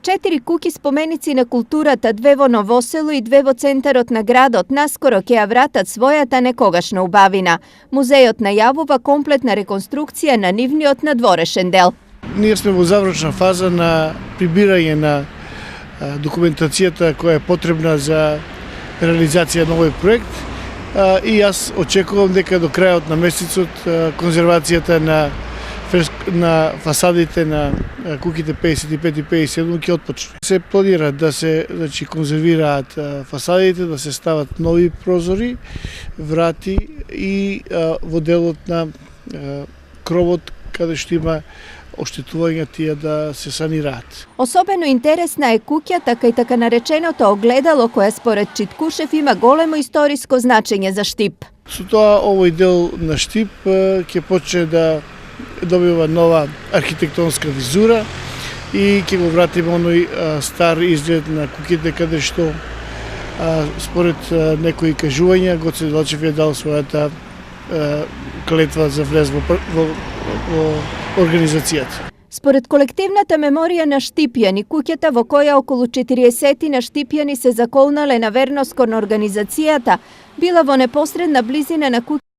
4 куки споменици на културата, 2 во Новосело и 2 во центарот на градот, наскоро ќе ја вратат својата некогашна убавина. Музејот најавува комплетна реконструкција на нивниот надворешен дел. Ние сме во завршна фаза на прибирање на документацијата која е потребна за реализација на овој проект и јас очекувам дека до крајот на месецот конзервацијата на фасадите на куките 55 и 57 ќе отпочне. Се планира да се конзервираат фасадите, да се стават нови прозори, врати и во делот на кровот каде што има оштетувања тие да се санираат. Особено интересна е куќата кај така нареченото огледало кое според Читкушев има големо историско значење за Штип. Со тоа овој дел на Штип ќе почне да добива нова архитектонска визура и ќе го вратиме оној стар изглед на куќите каде што според некои кажувања Гоце Делчев ја дал својата клетва за влез во организацијата. Според колективната меморија на Штипјани, куќата во која околу 40 на Штипјани се заколнале на верност кон организацијата, била во непосредна близина на куќата